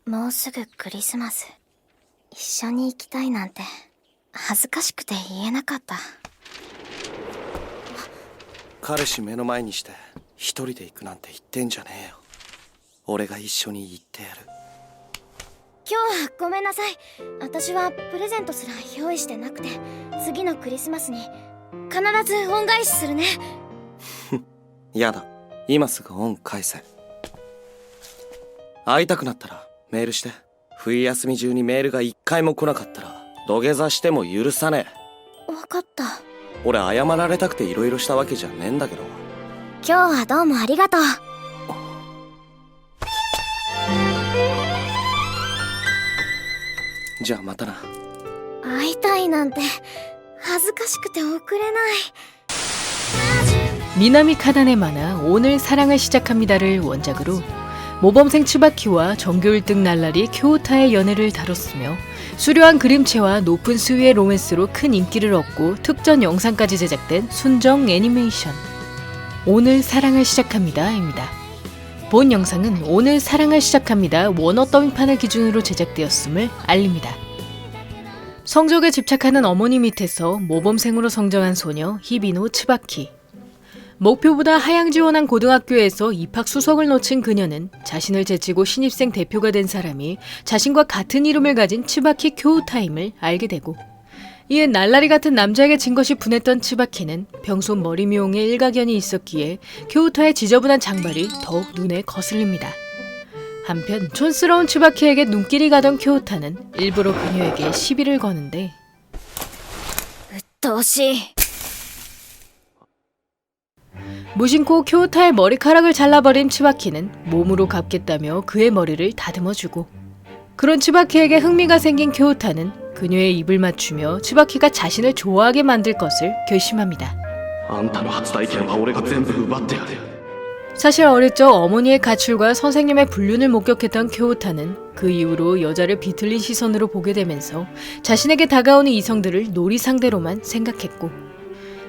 もうすぐクリスマス。一緒に行きたいなんて恥ずかしくて言えなかった。彼氏目の前にして一人で行くなんて言ってんじゃねえよ。俺が一緒に行ってやる。今日はごめんなさい。私はプレゼントすら用意してなくて、次のクリスマスに必ず恩返しするね。やだ、今すぐ恩返せ。会いたくなったらメールして。冬休み中にメールが一回も来なかったら土下座しても許さねえ。わかった。俺謝られたくて色々したわけじゃねえんだけど。今日はどうもありがとう。じゃあまたな。会いたいなんて恥ずかしくて送れない。미나미 카단의 만화 오늘 사랑을 시작합니다를 원작으로 모범생 츠바키와 전교 1등 날라리 쿄우타의 연애를 다뤘으며 수려한 그림체와 높은 수위의 로맨스로 큰 인기를 얻고 특전 영상까지 제작된 순정 애니메이션 오늘 사랑을 시작합니다입니다. 본 영상은 오늘 사랑을 시작합니다 원어 더빙판을 기준으로 제작되었음을 알립니다. 성적에 집착하는 어머니 밑에서 모범생으로 성장한 소녀 히비노 츠바키. 목표보다 하향 지원한 고등학교에서 입학 수석을 놓친 그녀는 자신을 제치고 신입생 대표가 된 사람이 자신과 같은 이름을 가진 츠바키 쿄우타임을 알게 되고, 이에 날라리 같은 남자에게 진 것이 분했던 츠바키는 평소 머리 미용에 일가견이 있었기에 쿄우타의 지저분한 장발이 더욱 눈에 거슬립니다. 한편 촌스러운 츠바키에게 눈길이 가던 쿄우타는 일부러 그녀에게 시비를 거는데, うっとうしい。 무심코 쿄우타의 머리카락을 잘라버린 츠바키는 몸으로 갚겠다며 그의 머리를 다듬어주고, 그런 츠바키에게 흥미가 생긴 쿄우타는 그녀의 입을 맞추며 츠바키가 자신을 좋아하게 만들 것을 결심합니다. 사실 어릴 적 어머니의 가출과 선생님의 불륜을 목격했던 쿄우타는 그 이후로 여자를 비틀린 시선으로 보게 되면서 자신에게 다가오는 이성들을 놀이 상대로만 생각했고,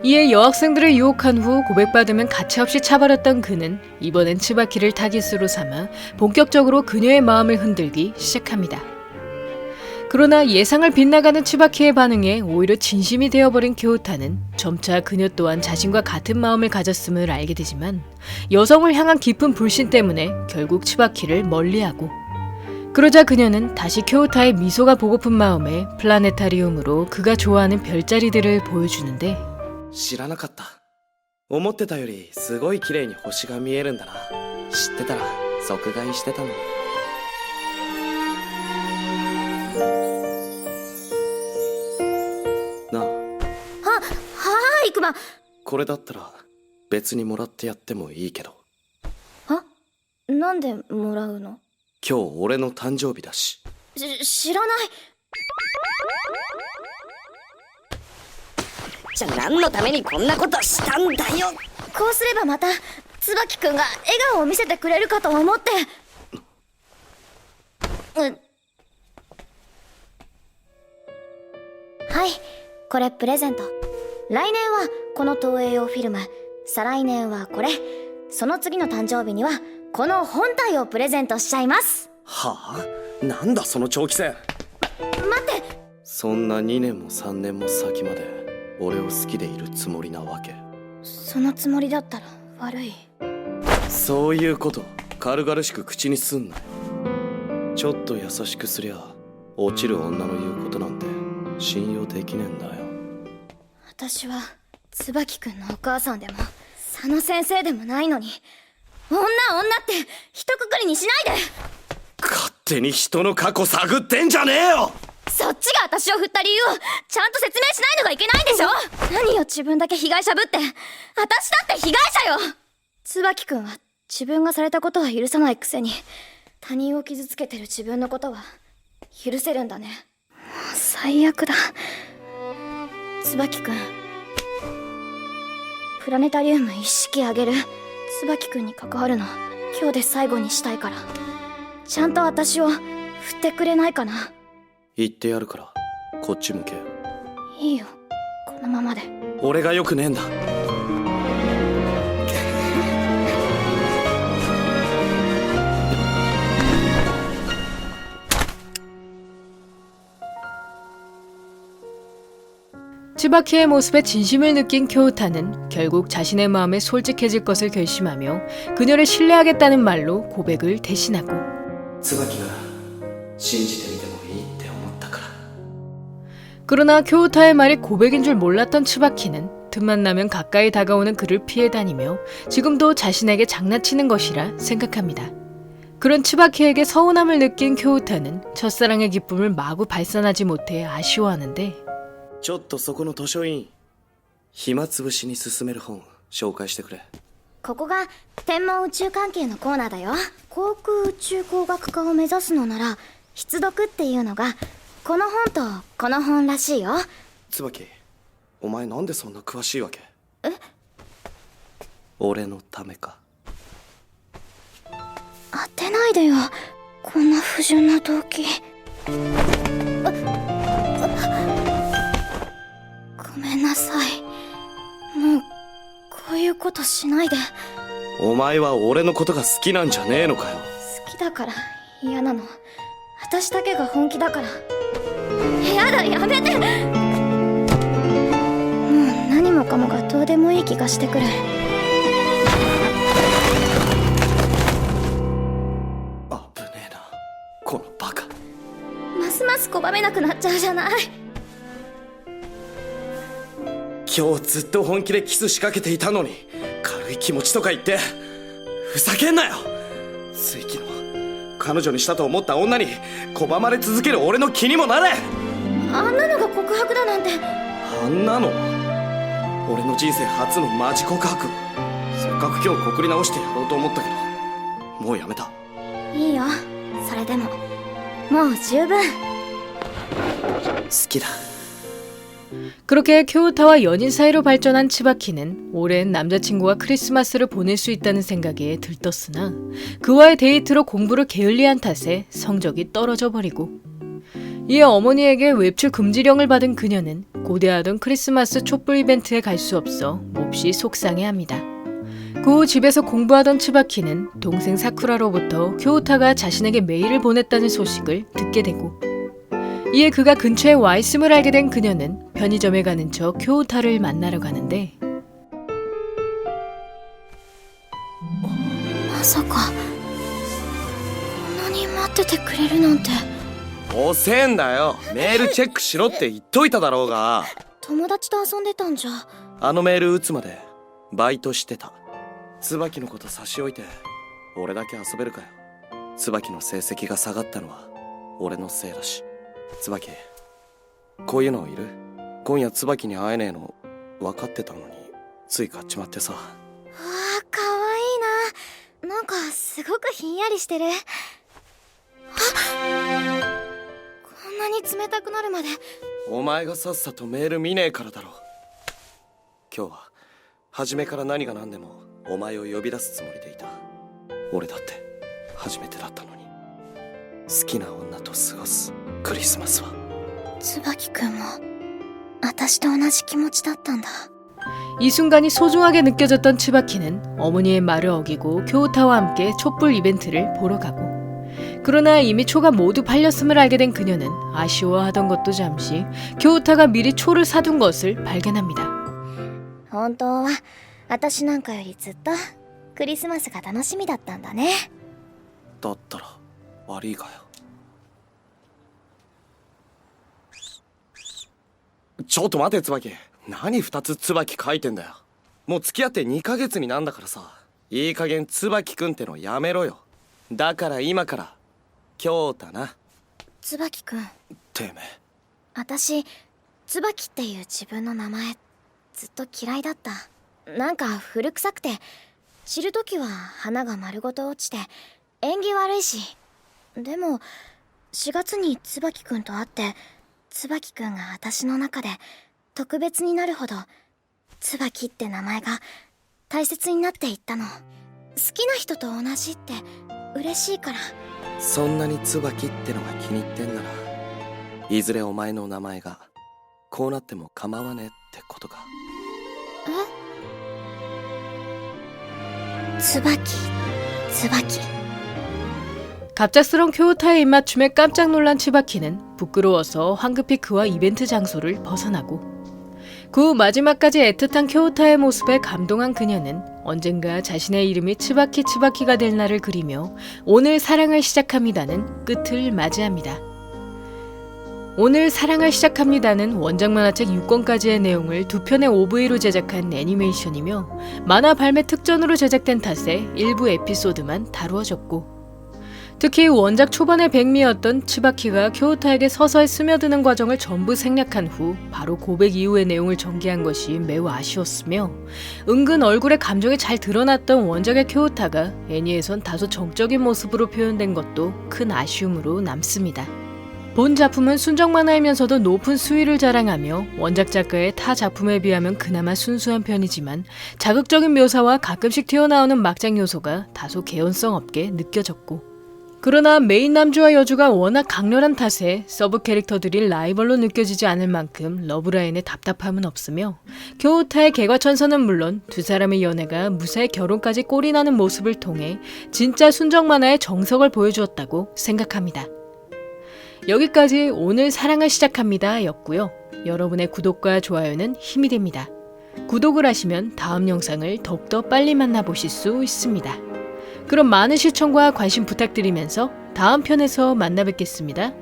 이에 여학생들을 유혹한 후 고백받으면 가차없이 차버렸던 그는 이번엔 츠바키를 타깃으로 삼아 본격적으로 그녀의 마음을 흔들기 시작합니다. 그러나 예상을 빗나가는 츠바키의 반응에 오히려 진심이 되어버린 쿄우타는 점차 그녀 또한 자신과 같은 마음을 가졌음을 알게 되지만, 여성을 향한 깊은 불신 때문에 결국 츠바키를 멀리하고, 그러자 그녀는 다시 쿄우타의 미소가 보고픈 마음에 플라네타리움으로 그가 좋아하는 별자리들을 보여주는데, 知らなかった。思ってたよりすごい綺麗に星が見えるんだな。知ってたら即買いしてたのに。なあ。いくま。これだったら別にもらってやってもいいけど。は？なんでもらうの？今日俺の誕生日だし。知らない。じゃあ何のためにこんなことしたんだよ。こうすればまた椿くんが笑顔を見せてくれるかと思って。はい、これプレゼント。来年はこの東映用フィルム、再来年はこれ、その次の誕生日にはこの本体をプレゼントしちゃいます。はあ？なんだその長期戦。待って。そんな2年も3年も先まで俺を好きでいるつもりなわけ？そのつもりだったら悪い。そういうこと軽々しく口にすんなよ。ちょっと優しくすりゃ落ちる女の言うことなんて信用できねえんだよ。私は椿くんのお母さんでも佐野先生でもないのに、女って一括りにしないで。勝手に人の過去探ってんじゃねえよ。そっちが私を振った理由をちゃんと説明しないのがいけないんでしょ。何よ自分だけ被害者ぶって。私だって被害者よ。椿くんは自分がされたことは許さないくせに、他人を傷つけてる自分のことは許せるんだね。最悪だ。椿くん、プラネタリウム一式あげる。椿くんに関わるの今日で最後にしたいから、ちゃんと私を振ってくれないかな。言ってやるからこっち向け。いいよ、このままで。俺がよくねえんだ。 츠바키의 모습에 진심을 느낀 쿄우타는 결국 자신의 마음에 솔직해질 것을 결심하며 그녀를 신뢰하겠다는 말로 고백을 대신하고 椿が信じてみてもいいって思ったから 그러나 쿄우타의 말이 고백인 줄 몰랐던 츠바키는 틈만 나면 가까이 다가오는 그를 피해 다니며 지금도 자신에게 장난치는 것이라 생각합니다. 그런 츠바키에게 서운함을 느낀 쿄우타는 첫사랑의 기쁨을 마구 발산하지 못해 아쉬워하는데 ちょっとそこの図書委員暇つぶしに進める本紹介してくれここが天文宇宙関係のコーナーだよ。航空宇宙工学科を目指すのなら必読っていうのがこの本とこの本らしいよ。椿お前なんでそんな詳しいわけえ俺のためか当てないでよ、こんな不純な動機。ごめんなさい、もうこういうことしないで。お前は俺のことが好きなんじゃねえのかよ好きだから嫌なの、私だけが本気だから。やだ、やめて。もう何もかもがどうでもいい気がしてくる。危ねえなこのバカますます拒めなくなっちゃうじゃない。今日ずっと本気でキス仕掛けていたのに軽い気持ちとか言ってふざけんなよ。つい昨日彼女にしたと思った女に拒まれ続ける俺の気にもなれ。あんなのが告白だなんて。あんなの俺の人生初のマジ告白。せっかく今日告り直してやろうと思ったけどもうやめた。いいよ、それでももう十分。好きだ。 그렇게 쿄우타와 연인 사이로 발전한 츠바키는 오랜 남자친구와 크리스마스를 보낼 수 있다는 생각에 들떴으나 그와의 데이트로 공부를 게을리한 탓에 성적이 떨어져 버리고 이에 어머니에게 외출 금지령을 받은 그녀는 고대하던 크리스마스 촛불 이벤트에 갈 수 없어 몹시 속상해합니다. 그 후 집에서 공부하던 츠바키는 동생 사쿠라로부터 쿄우타가 자신에게 메일을 보냈다는 소식을 듣게 되고 이에 그가 근처에 와 있음을 알게 된 그녀는 편의점에 가는 척 쿄우타를 만나러 가는데 まさかこんなに待っててくれるなんて。遅えんだよ。メールチェックしろって言っといただろうが。友達と遊んでたんじゃ。あのメール打つまでバイトしてた。椿のこと差し置いて俺だけ遊べるかよ。椿の成績が下がったのは俺のせいだし。椿こういうのいる？今夜椿に会えねえの分かってたのについ買っちまってさ。わあ、かわいいな。なんかすごくひんやりしてる。あ、こんなに冷たくなるまで。お前がさっさとメール見ねえからだろ。今日は初めから何が何でもお前を呼び出すつもりでいた。俺だって初めてだったのに。好きな女と過ごすクリスマスは。椿くんも私と同じ気持ちだったんだ。 이 순간이 소중하게 느껴졌던 츠바키는 어머니의 말을 어기고 쿄우타와 함께 촛불 이벤트를 보러 가고 그러나 이미 초가 모두 팔렸음을 알게 된 그녀는 아쉬워하던 것도 잠시 쿄우타가 미리 초를 사둔 것을 발견합니다. 本当は私なんかよりずっとクリスマスが楽しみだったんだね。だったら悪いがよ。ちょっと待て椿。何2つ椿書いてんだよ。もう付き合って2ヶ月になんだからさ。いい加減椿くんってのやめろよ。だから今から京太な。椿くん、てめえ。私椿っていう自分の名前ずっと嫌いだった。なんか古臭くて、散る時は花が丸ごと落ちて縁起悪いし。でも4月に椿くんと会って椿くんが私の中で特別になるほど椿って名前が大切になっていったの。好きな人と同じって嬉しいから。そんなに椿ってのが気に入ってんならいずれお前の名前がこうなっても構わねえってことか。え？椿。 갑작스런 쿄우타의 입맞춤에 깜짝 놀란 츠바키는 부끄러워서 황급히 그와 이벤트 장소를 벗어나고 그 마지막까지 애틋한 쿄우타의 모습에 감동한 그녀는 언젠가 자신의 이름이 츠바키가 될 날을 그리며 오늘 사랑을 시작합니다는 끝을 맞이합니다. 오늘 사랑을 시작합니다는 원작 만화책 6권까지의 내용을 2편의 OVA로 제작한 애니메이션이며 만화 발매 특전으로 제작된 탓에 일부 에피소드만 다루어졌고, 특히 원작 초반의 백미였던 츠바키가 쿄우타에게 서서히 스며드는 과정을 전부 생략한 후 바로 고백 이후의 내용을 전개한 것이 매우 아쉬웠으며, 은근 얼굴에 감정이 잘 드러났던 원작의 쿄우타가 애니에선 다소 정적인 모습으로 표현된 것도 큰 아쉬움으로 남습니다. 본 작품은 순정 만화이면서도 높은 수위를 자랑하며 원작 작가의 타 작품에 비하면 그나마 순수한 편이지만 자극적인 묘사와 가끔씩 튀어나오는 막장 요소가 다소 개연성 없게 느껴졌고, 그러나 메인 남주와 여주가 워낙 강렬한 탓에 서브 캐릭터들이 라이벌로 느껴지지 않을 만큼 러브라인의 답답함은 없으며, 쿄우타의 개과천선은 물론 두 사람의 연애가 무사히 결혼까지 꼴이 나는 모습을 통해 진짜 순정 만화의 정석을 보여주었다고 생각합니다. 여기까지 오늘 사랑을 시작합니다 였고요. 여러분의 구독과 좋아요는 힘이 됩니다. 구독을 하시면 다음 영상을 더욱더 빨리 만나보실 수 있습니다. 그럼 많은 시청과 관심 부탁드리면서 다음 편에서 만나 뵙겠습니다.